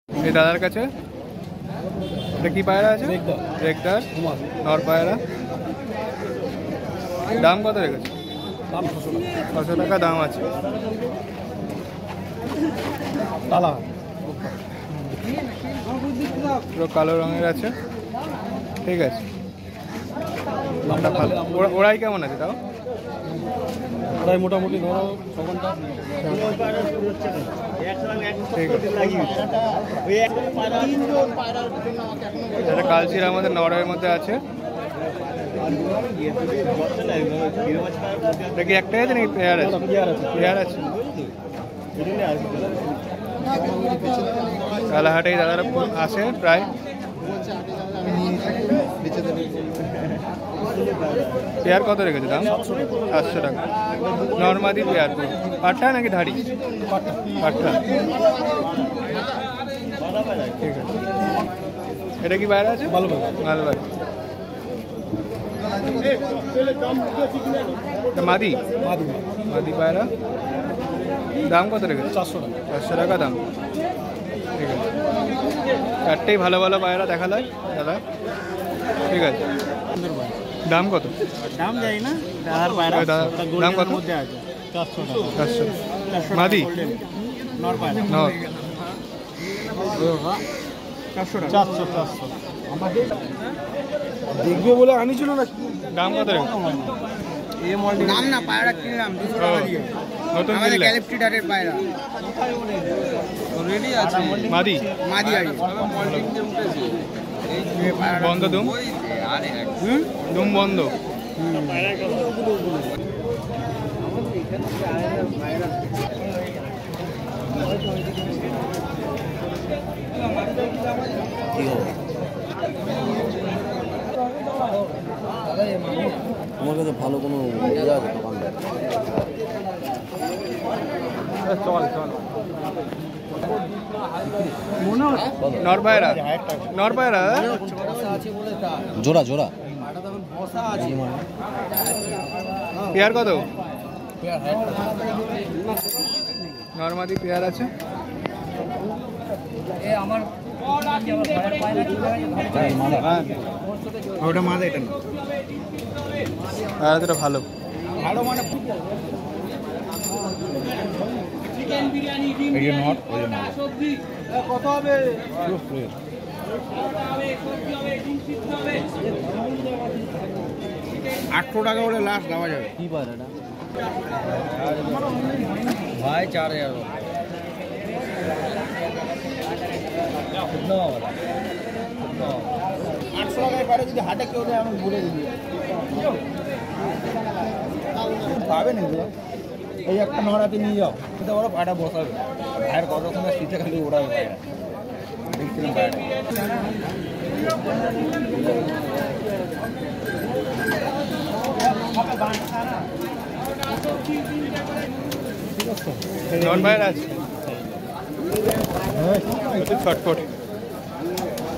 এই দাদার কাছে এটা কি পায়রা আছে? রেগদার নর পায়রা। দাম কত রেখেছে? 600 টাকা দাম আছে। পুরো কালো রঙের আছে। ঠিক আছে, ওরাই কেমন আছে তাও? ওরাই মোটামুটি ধরো 6 ঘন্টা। এটা কালচির আমাদের নরের মধ্যে আছে। কি একটাই আছে নাকি পেয়ার আছে? পেয়ার আছে। কালাহাটেই দাদারা আসে প্রায়। পেয়ার কত রেখেছে দাম? 700 টাকা। নর্মাদি পেয়ার পাট্টা নাকি ধাড়ি? পাট্টা। ঠিক আছে। এটা কি বাইরে আছে? মালবাড়ি। মাদি মাদি পায়রা। দাম কত রেখেছে? 400 টাকা দাম। ঠিক আছে, চারটেই ভালো ভালো পায়রা দেখালাম দাদা। ঠিক আছে, দাম কত? দাম যাই না দাদার পায়রা। দাম কত? 400 মাদি নর পায়রা। নর 400 দেখবে বলে আনিছিল না। দাম কত রেখেছে? দাম না, পায়রা কিনলাম 200 টাকা দিয়ে। নতুন কিনলে? ক্যালিপ্টিডারের পায়রা রেডি আছে। মাদি আছে। বন্ধ দুম দুম বন্ধ। আমার কাছে ভালো কোনো ইয়ে আছে দোকানদার? চল নর পায়রা। নর পায়রা জোড়া পেয়ার কত? নর্মাদি পেয়ার আছে। ওটা মাঝে এটা না পায়রাটা ভালো মানে কত হবে? 800 টাকা হলে লাস্ট দেওয়া যাবে। কি পায়রা এটা ভাই? 4000। 800 টাকায় পারে যদি হাটে কেউ দেয় আমি বলে দিবি পাবেন এগুলো। এই একটা নড়াতে নিয়ে যাও, সেটা ওরা পায়রা বসাবে। ভাইয়ের কতক্ষণ শীতে খালি ওড়াবে পায়রা। দেখছিলাম পায়রা। নন পায়রা আছে ছটফট।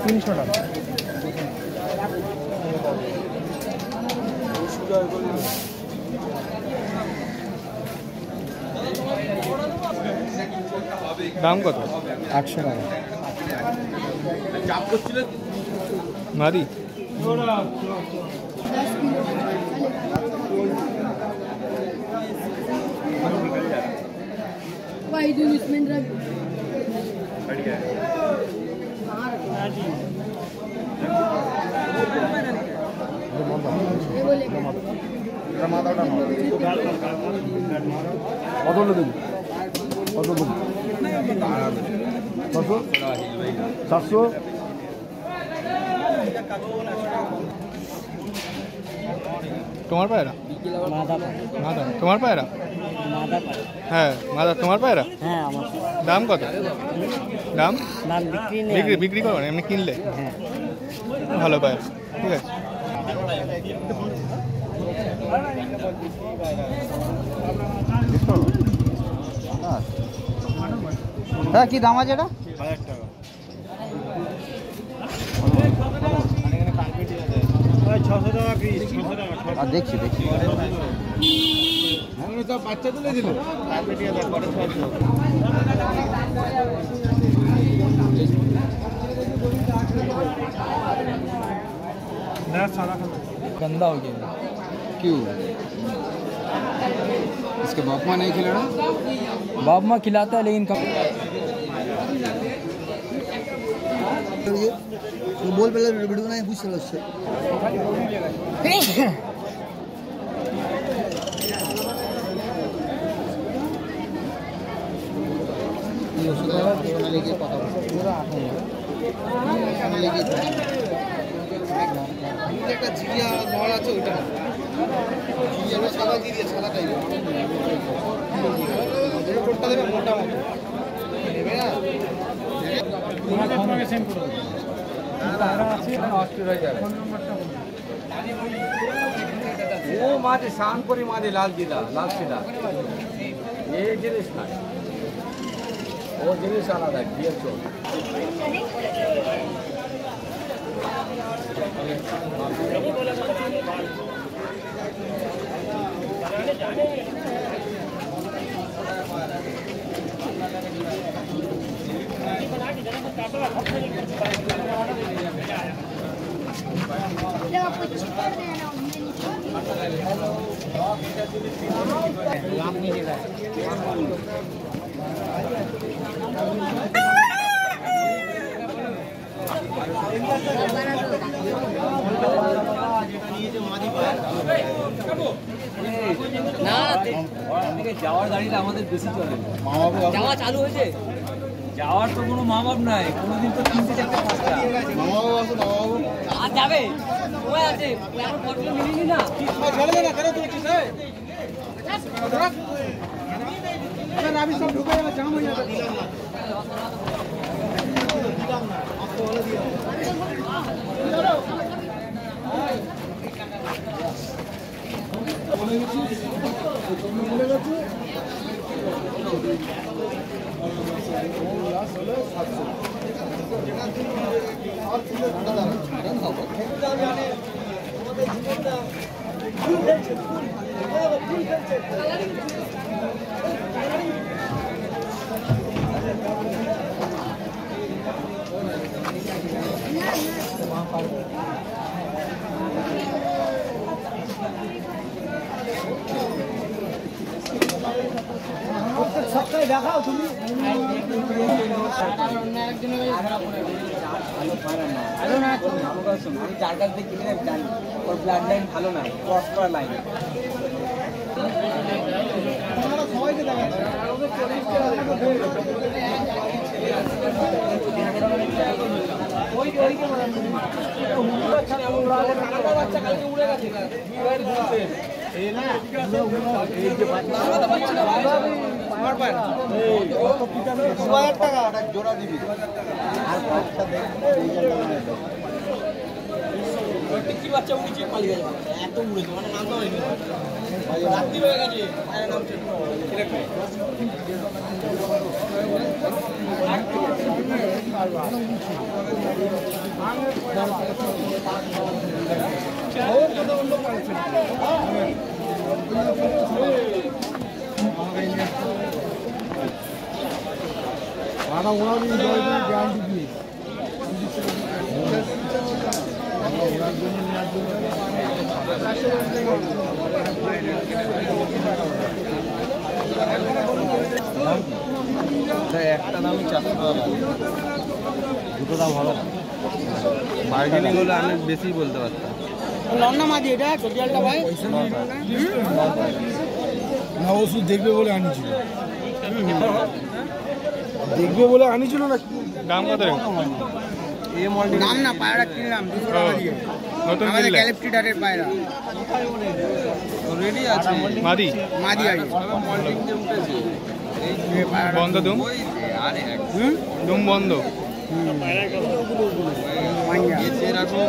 300 টাকা। দাম কত? 800 টাকা। মাদি কত দেবি? কত দেবি? 400। তোমার পায়রা? মাদা তোমার পায়রা? হ্যাঁ মাদা তোমার পায়রা। হ্যাঁ আমার। দাম কত? দাম বিক্রি করো এমনি কিনলে? হ্যাঁ ভালো পায়রা। ঠিক আছে, হ্যাঁ কি দাম আছে এটা? 1000 টাকা। আর দেখছি বাচ্চা তুলে দিল। गंदा हो गया। क्यों? इसके बाप माँ नहीं खिलाना? बाप माँ खिलाता है लेकिन कम। बोल पहले वीडियो नहीं पूछ रहा उससे। একটা জিরিয়া নড় আছে ওইটা জিরিয়াটা সাদা জিরিয়া সাদা টাইপের কোটটা দেবে মোটা মতো নেবে না আপনাকে সেন্ড করে দেব তারা আছে অস্ট্রেলিয়া যাবে ও মাঝে শানপুরি মাঝে লাল জিলা লাল সিলা এই জিনিস না ও জিনিস আলাদা বিয়ের চোখ না যাওয়ার গাড়িটা আমাদের বেশি চলে যাওয়া চালু হয়েছে যাওয়ার তো কোনো মা বাপ নাই কোনোদিন তো 3-4 পাঁচটা আর যাবে ওই আছে এখন ফটো মিলিনি না চলে না কেন তুমি কি স্যার আরে আমি সব ঢুকে যাবে জাম হয়ে যাবে দিলাম না আপনি বলে দিও সবটাই দেখাও তুমি আমি যার কাছ থেকে কিনে জানি ওর ব্লাড লাইন ভালো না ক্রস করা লাইন সবাইকে দেখাচ্ছে বাচ্চা কালকে উড়ে গেছে জোড়া দিবি টিকি বাচ্চা উড়েছে পালিয়ে যাবে এত উড়েছে মানে নামতে হয়নি রাত্রি হয়ে গেছে একটা দামই 400 টাকা দুটো দাম ভালো বার্গেনিং হলে আমি বেশি বলতে পারতাম লন্না মাঝি এটা টোটালটা ভাই না ও শুধু দেখবে বলে আনিছিল দেখবে বলে আনিছিল না দাম কত এই মডেল দাম না পায়রা কিনলাম 200 টাকা দিয়ে নতুন আমাদের ক্যালিপ্টিডারের পায়রা রেডি আছে মাদি মাদি আছে মল্টিং দিয়ে উঠেছে এই পায়রা বন্ধ দুম আরে দুম বন্ধ মাইয়া এরকম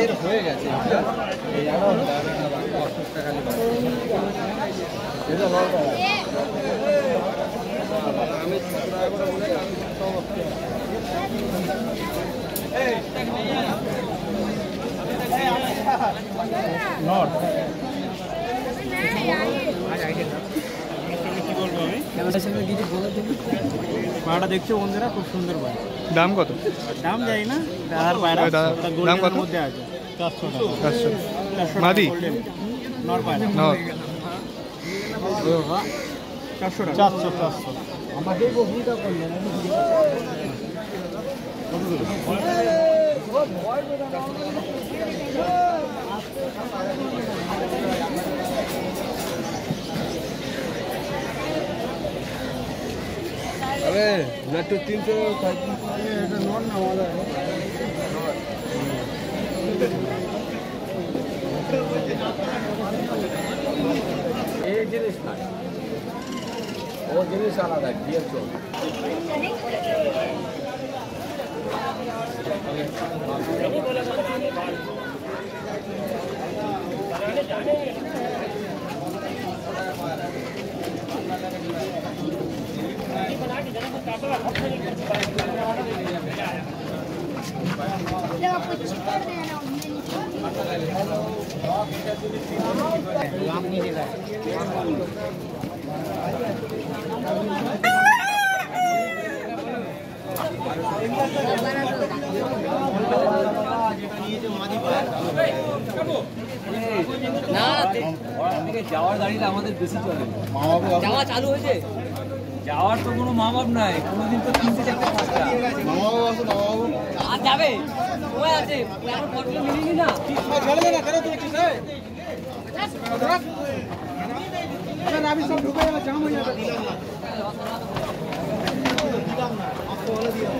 এর হয়ে গেছে পায়রাটা দেখছো বন্ধুরা খুব সুন্দর পায়রা দাম কত? দাম যাই না দাদার পায়রা দাম কত? মধ্যে আছে 400 মাদি নর 400 আমাদের বকুলটা করলেন अरे लट्टू 300 এটা নন না वाला এই জিনিস না ও জিনিস আলাদা গিয়ার চল না থেকে যাওয়ার গাড়িটা আমাদের বেশি চলে যাওয়া চালু হয়েছে যাওয়ার তো কোনো মা বাপ নাই কোনোদিন তো 3-4 পাঁচটা আর যাবে ওই আছে এখন ফটো মিলিনি না চলে না কেন তুমি ঠিক আছে আরে আমি সব ঢুকে যাবে জাম হয়ে যাবে দিলাম না আপনি বলে দিও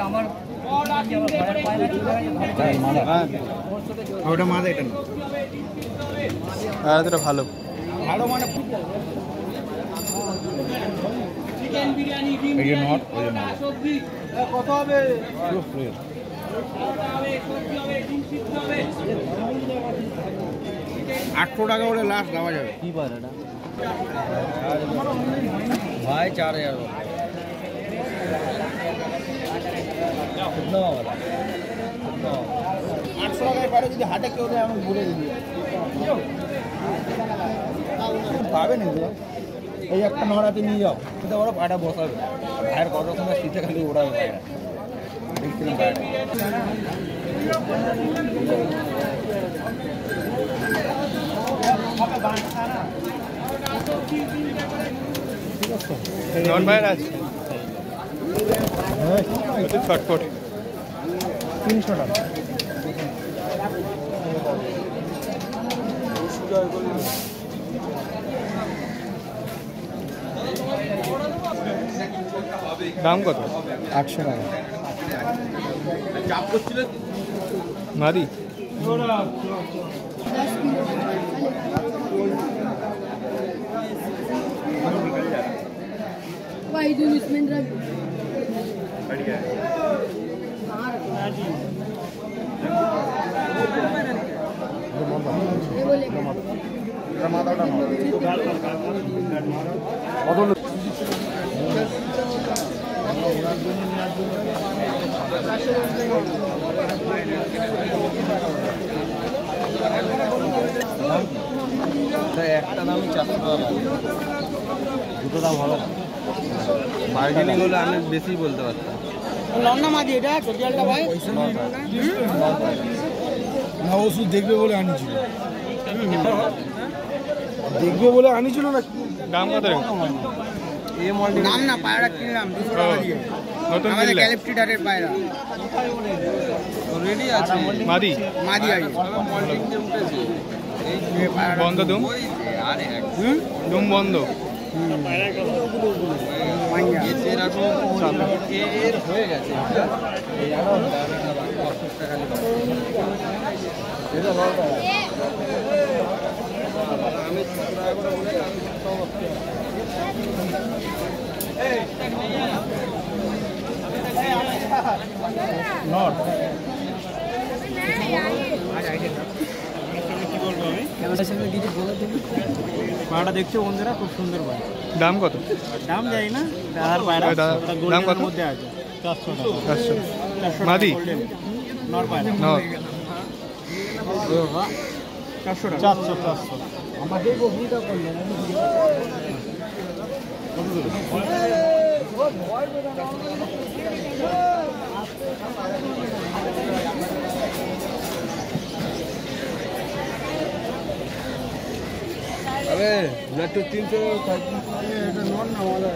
আমার ওটা মাঝে এটা এটা ভালো ভালো মানে চিকেন বিরিয়ানি ডিম এই নট সবজি কত হবে 800 টাকা করে লাস্ট দেওয়া যাবে কি পার এটা ভাই 4000 कितना वाला 800 টাকায় পারে যদি হাটে কেউ দেয় আমি বলে দিই পাবেন এগুলো এই একটা নড়াতে নিয়ে যাও সেটা বড় পাটা বসাবে ভাইয়ের কত সময় শীতে খালি ওড়াবে পায়রা দেখছিলাম নন ভাইয়ের আছে ছটফট 300 টাকা দাম কত 800 টাকা চাপ করছিল মাদি भाई दून इसमें रख बढ़िया ये बोले একটা দামই 400 টাকা লাগে দুটো দাম ভালো বার্গেনিং হলে আমি বেশি বলতে পারতাম লন্না মাঝি এটা টোটালটা ভাই না ওষুধ দেখবে বলে আনিছিল দেখবে বলে আনিছিল না দাম কত এই মডেল নাম না পায়রা কিনলাম 200 টাকা দিয়ে নতুন আমাদের কিনলে ক্যালিপটিটারের পায়রা রেডি আছে মাদি মাঝি আছে মল্টিং যে উঠেছে এই পায়রা বন্ধ দুম আরে দুম বন্ধ মাইয়া এরকম এর হয়ে গেছে এটা ভালো আমি 6 টাকা করে বলে আমি নট পায়রাটা দেখছো বন্ধুরা, খুব সুন্দর পায়রা। দাম কত? দাম যাই না, আর পায়রা দাম কত? মধ্যে আছে 400 টাকা। 400 400 মাদি? নর পায়রা নট 400 টাকা। 400। আমাকে বকুলটা করলেন আরে না তো 300 এটা নন না আমাদের